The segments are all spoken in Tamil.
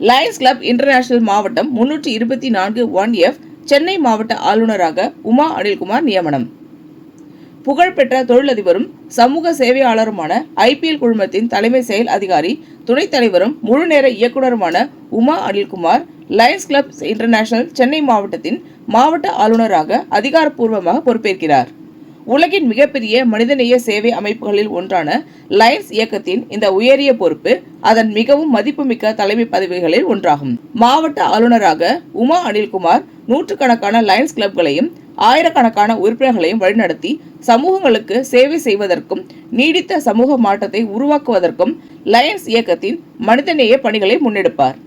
லயன்ஸ் கிளப் இன்டர்நேஷனல் மாவட்டம் 324 1F சென்னை மாவட்ட ஆளுநராக உமா அனில்குமார் நியமனம். புகழ்பெற்ற தொழிலதிபரும் சமூக சேவையாளருமான IPL குழுமத்தின் தலைமை செயல் அதிகாரி, துணைத் தலைவரும் முழுநேர இயக்குநருமான Uma Anilkumar Lions Club International Chennai மாவட்டத்தின் மாவட்ட ஆளுநராக அதிகாரப்பூர்வமாக பொறுப்பேற்கிறார். உலகின் மிகப்பெரிய மனிதநேய சேவை அமைப்புகளில் ஒன்றான லயன்ஸ் இயக்கத்தின் இந்த உயரிய பொறுப்பு அதன் மிகவும் மதிப்புமிக்க தலைமை பதவிகளில் ஒன்றாகும். மாவட்ட ஆளுநராக உமா அனில்குமார் நூற்றுக்கணக்கான லயன்ஸ் கிளப்களையும் ஆயிரக்கணக்கான உறுப்பினர்களையும் வழிநடத்தி சமூகங்களுக்கு சேவை செய்வதற்கும் நீடித்த சமூக மாற்றத்தை உருவாக்குவதற்கும் லயன்ஸ் இயக்கத்தின் மனிதநேய பணிகளை முன்னெடுப்பார்.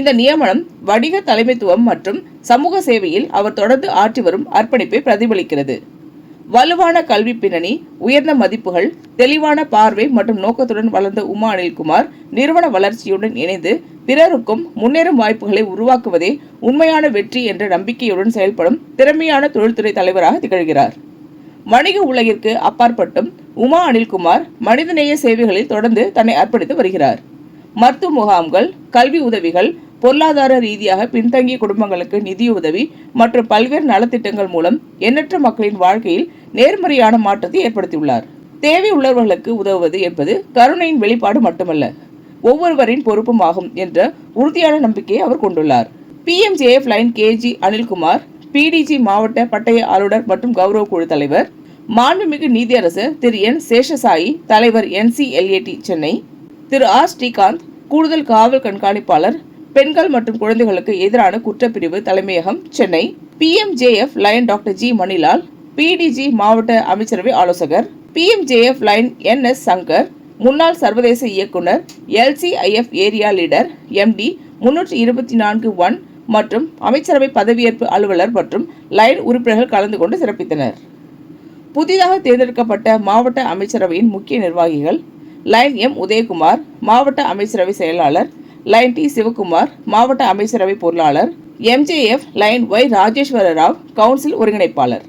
இந்த நியமனம் வணிக தலைமைத்துவம் மற்றும் சமூக சேவையில் அவர் தொடர்ந்து ஆற்றி வரும் அர்ப்பணிப்பை பிரதிபலிக்கிறது. வலுவான கல்வி பின்னணி, உயர்ந்த மதிப்புகள், தெளிவான பார்வை மற்றும் நோக்கத்துடன் வளர்ந்த உமா அனில்குமார் நிறுவன வளர்ச்சியுடன் இணைந்து பிறருக்கும் முன்னேறும் வாய்ப்புகளை உருவாக்குவதே உண்மையான வெற்றி என்ற நம்பிக்கையுடன் செயல்படும் திறமையான தொழில்துறை தலைவராக திகழ்கிறார். வணிக உலகிற்கு அப்பாற்பட்டும் உமா அனில்குமார் மனிதநேய சேவைகளில் தொடர்ந்து தன்னை அர்ப்பணித்து வருகிறார். மருத்துவ முகாம்கள், கல்வி உதவிகள், பொருளாதார ரீதியாக பின்தங்கிய குடும்பங்களுக்கு நிதியுதவி மற்றும் பல்வேறு நலத்திட்டங்கள் மூலம் எண்ணற்ற மக்களின் வாழ்க்கையில் நேர்மறையான மாற்றத்தை ஏற்படுத்தியுள்ளார். தேவை உள்ளவர்களுக்கு உதவுவது என்பது கருணையின் வெளிப்பாடு மட்டுமல்ல, ஒவ்வொருவரின் பொறுப்பும் ஆகும் என்ற உறுதியான நம்பிக்கையை அவர் கொண்டுள்ளார். PMJF line KG Anilkumar, PDG மாவட்ட பட்டய ஆளுநர் மற்றும் கௌரவ குழு தலைவர், மாண்புமிகு நீதியரசர் திரு N சேஷசாயி, தலைவர் NCLAT சென்னை, திரு R ஸ்ரீகாந்த், கூடுதல் காவல் கண்காணிப்பாளர், பெண்கள் மற்றும் குழந்தைகளுக்கு எதிரான குற்றப்பிரிவு தலைமையகம் Chennai, PMJF line doctor G Manilal, PDG மாவட்ட அமைச்சரவை ஆலோசகர், PMJF லைன் NS சங்கர், முன்னாள் சர்வதேச இயக்குனர், LCIF ஏரியா லீடர், MD 324 1 மற்றும் அமைச்சரவை பதவியேற்பு அலுவலர் மற்றும் லைன் உறுப்பினர்கள் கலந்து கொண்டு சிறப்பித்தனர். புதிதாக தேர்ந்தெடுக்கப்பட்ட மாவட்ட அமைச்சரவையின் முக்கிய நிர்வாகிகள்: லைன் M உதயகுமார், மாவட்ட அமைச்சரவை செயலாளர், லைன் T சிவகுமார், மாவட்ட அமைச்சரவை பொருளாளர், MJF line Y Rajeswara Rao, council ஒருங்கிணைப்பாளர்.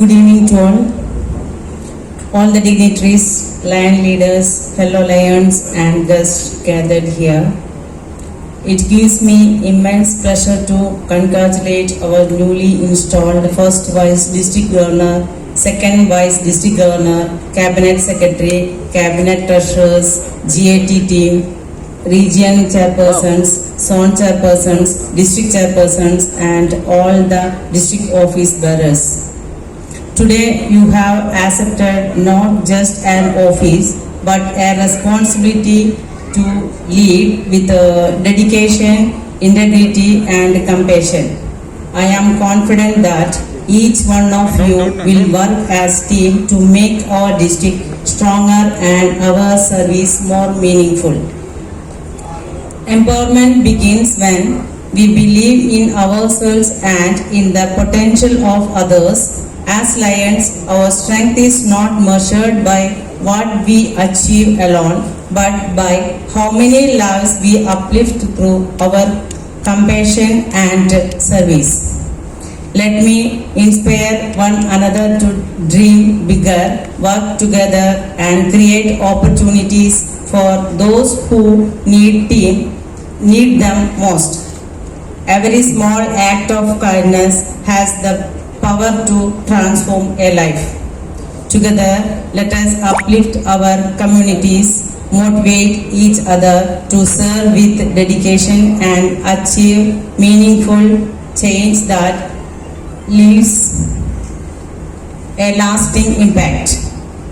Good evening to all the dignitaries, lion leaders, fellow lions and guests gathered here. It gives me immense pleasure to congratulate our newly installed first Vice District Governor, second Vice District Governor, Cabinet Secretary, Cabinet Treasurers, GAT team, Region Chairpersons, Zone Chairpersons, District Chairpersons and all the District Office Bearers. Today you have accepted not just an office but a responsibility to lead with dedication, integrity and compassion. I am confident that each one of you will work as team to make our district stronger and our service more meaningful. Empowerment begins when We believe in ourselves and in the potential of others. As lions, our strength is not measured by what we achieve alone, but by how many lives we uplift through our compassion and service. Let me inspire one another to dream bigger, work together, and create opportunities for those who need them most. Every small act of kindness has the power to transform a life. Together, let us uplift our communities, motivate each other to serve with dedication, and achieve meaningful change that leaves a lasting impact.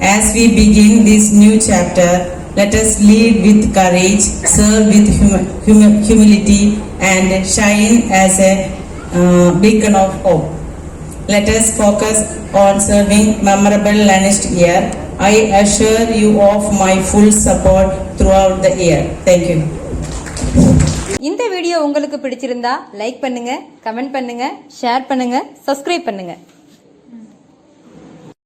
As we begin this new chapter, let us lead with courage, serve with humility, and shine as a beacon of hope. Let us focus on serving memorable next year. I assure you of my full support throughout the year. Thank you. இந்த வீடியோ உங்களுக்கு பிடிச்சிருந்தா லைக் பண்ணுங்க, கமெண்ட் பண்ணுங்க, ஷேர் பண்ணுங்க, சப்ஸ்கிரைப் பண்ணுங்க.